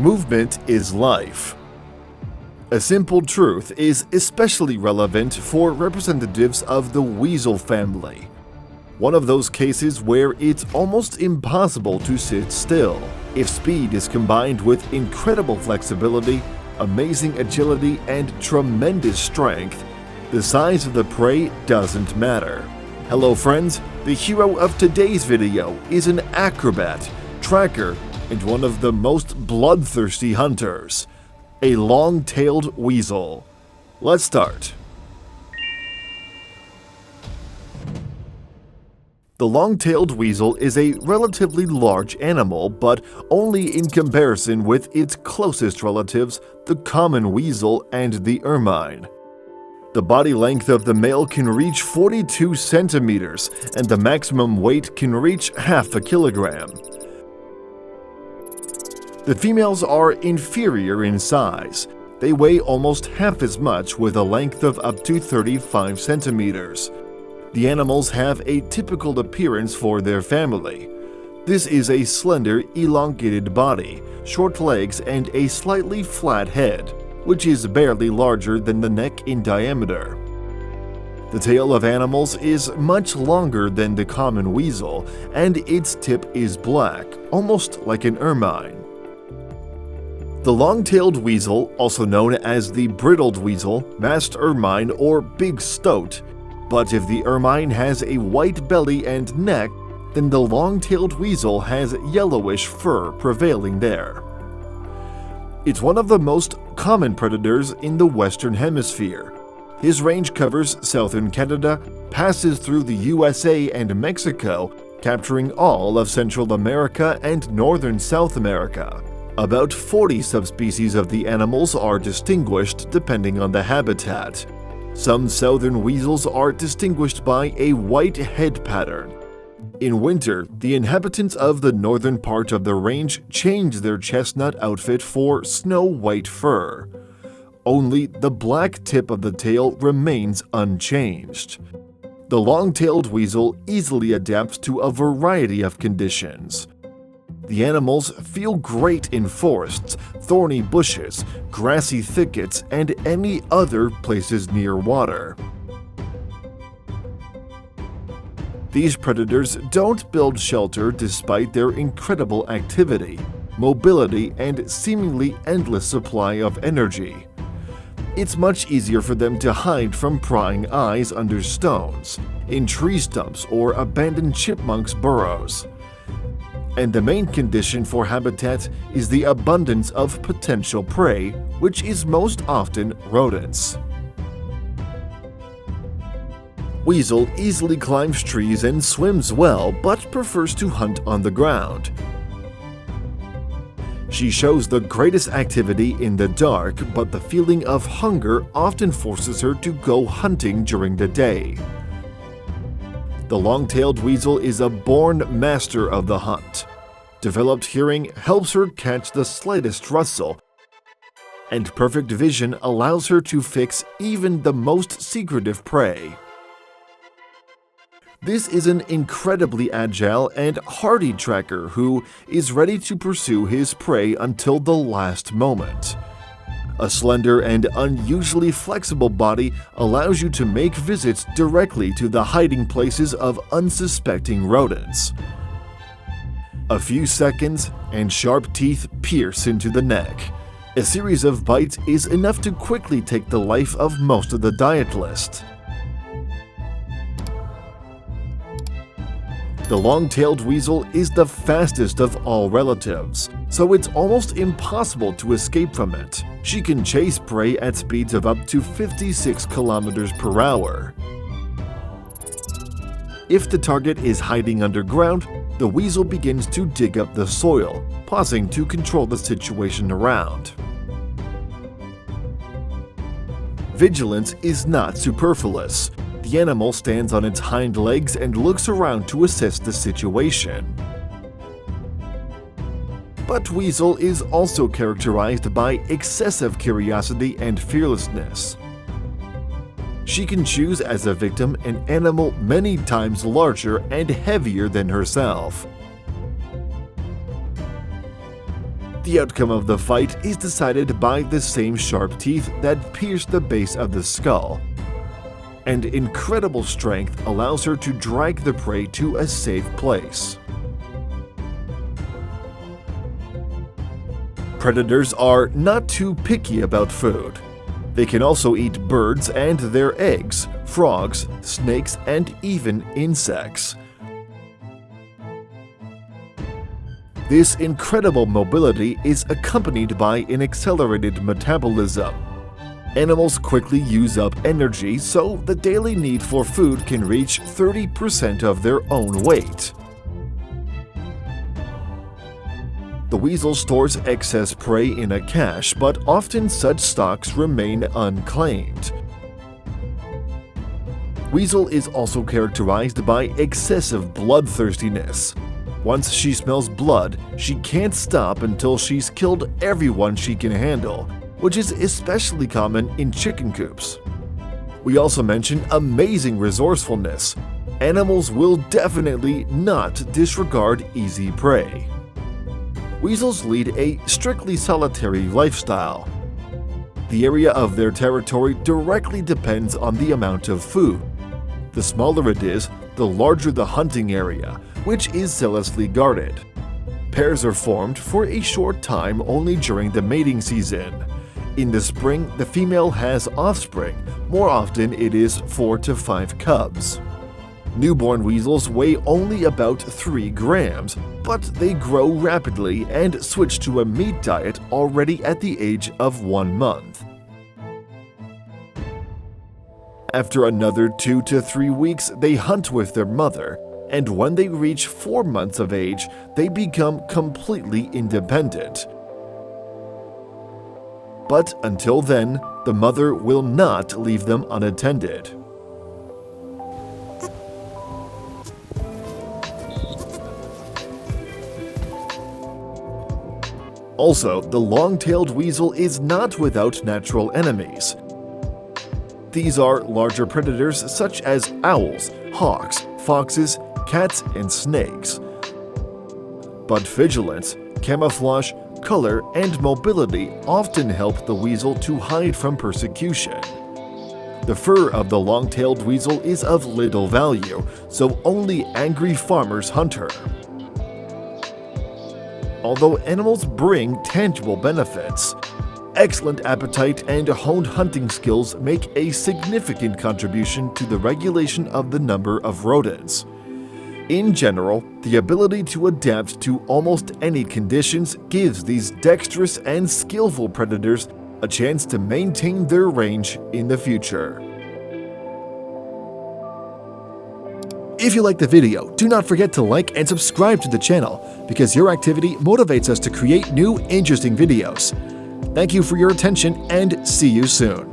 Movement is life. A simple truth is especially relevant for representatives of the weasel family. One of those cases where it's almost impossible to sit still. If speed is combined with incredible flexibility, amazing agility, and tremendous strength, the size of the prey doesn't matter. Hello friends, the hero of today's video is an acrobat, tracker, and one of the most bloodthirsty hunters, a long-tailed weasel. Let's start. The long-tailed weasel is a relatively large animal, but only in comparison with its closest relatives, the common weasel and the ermine. The body length of the male can reach 42 centimeters, and the maximum weight can reach half a kilogram. The females are inferior in size. They weigh almost half as much with a length of up to 35 centimeters. The animals have a typical appearance for their family. This is a slender, elongated body, short legs, and a slightly flat head, which is barely larger than the neck in diameter. The tail of animals is much longer than the common weasel, and its tip is black, almost like an ermine. The long-tailed weasel, also known as the bridled weasel, masked ermine, or big stoat. But if the ermine has a white belly and neck, then the long-tailed weasel has yellowish fur prevailing there. It's one of the most common predators in the Western Hemisphere. His range covers southern Canada, passes through the USA and Mexico, capturing all of Central America and northern South America. About 40 subspecies of the animals are distinguished depending on the habitat. Some southern weasels are distinguished by a white head pattern. In winter, the inhabitants of the northern part of the range change their chestnut outfit for snow-white fur. Only the black tip of the tail remains unchanged. The long-tailed weasel easily adapts to a variety of conditions. The animals feel great in forests, thorny bushes, grassy thickets, and any other places near water. These predators don't build shelter despite their incredible activity, mobility, and seemingly endless supply of energy. It's much easier for them to hide from prying eyes under stones, in tree stumps, or abandoned chipmunks' burrows. And the main condition for habitat is the abundance of potential prey, which is most often rodents. Weasel easily climbs trees and swims well, but prefers to hunt on the ground. She shows the greatest activity in the dark, but the feeling of hunger often forces her to go hunting during the day. The long-tailed weasel is a born master of the hunt. Developed hearing helps her catch the slightest rustle, and perfect vision allows her to fix even the most secretive prey. This is an incredibly agile and hardy tracker who is ready to pursue his prey until the last moment. A slender and unusually flexible body allows you to make visits directly to the hiding places of unsuspecting rodents. A few seconds, and sharp teeth pierce into the neck. A series of bites is enough to quickly take the life of most of the diet list. The long-tailed weasel is the fastest of all relatives, so it's almost impossible to escape from it. She can chase prey at speeds of up to 56 kilometers per hour. If the target is hiding underground, the weasel begins to dig up the soil, pausing to control the situation around. Vigilance is not superfluous. The animal stands on its hind legs and looks around to assess the situation. But weasel is also characterized by excessive curiosity and fearlessness. She can choose as a victim an animal many times larger and heavier than herself. The outcome of the fight is decided by the same sharp teeth that pierce the base of the skull, and incredible strength allows her to drag the prey to a safe place. Predators are not too picky about food. They can also eat birds and their eggs, frogs, snakes, and even insects. This incredible mobility is accompanied by an accelerated metabolism. Animals quickly use up energy, so the daily need for food can reach 30% of their own weight. The weasel stores excess prey in a cache, but often such stocks remain unclaimed. Weasel is also characterized by excessive bloodthirstiness. Once she smells blood, she can't stop until she's killed everyone she can handle, which is especially common in chicken coops. We also mention amazing resourcefulness. Animals will definitely not disregard easy prey. Weasels lead a strictly solitary lifestyle. The area of their territory directly depends on the amount of food. The smaller it is, the larger the hunting area, which is zealously guarded. Pairs are formed for a short time only during the mating season. In the spring, the female has offspring. More often, it is 4 to 5 cubs. Newborn weasels weigh only about 3 grams, but they grow rapidly and switch to a meat diet already at the age of 1 month. After another 2 to 3 weeks, they hunt with their mother, and when they reach 4 months of age, they become completely independent. But until then, the mother will not leave them unattended. Also, the long-tailed weasel is not without natural enemies. These are larger predators such as owls, hawks, foxes, cats, and snakes. But vigilance, camouflage, color, and mobility often help the weasel to hide from persecution. The fur of the long-tailed weasel is of little value, so only angry farmers hunt her. Although animals bring tangible benefits, excellent appetite and honed hunting skills make a significant contribution to the regulation of the number of rodents. In general, the ability to adapt to almost any conditions gives these dexterous and skillful predators a chance to maintain their range in the future. If you liked the video, do not forget to like and subscribe to the channel, because your activity motivates us to create new, interesting videos. Thank you for your attention, and see you soon.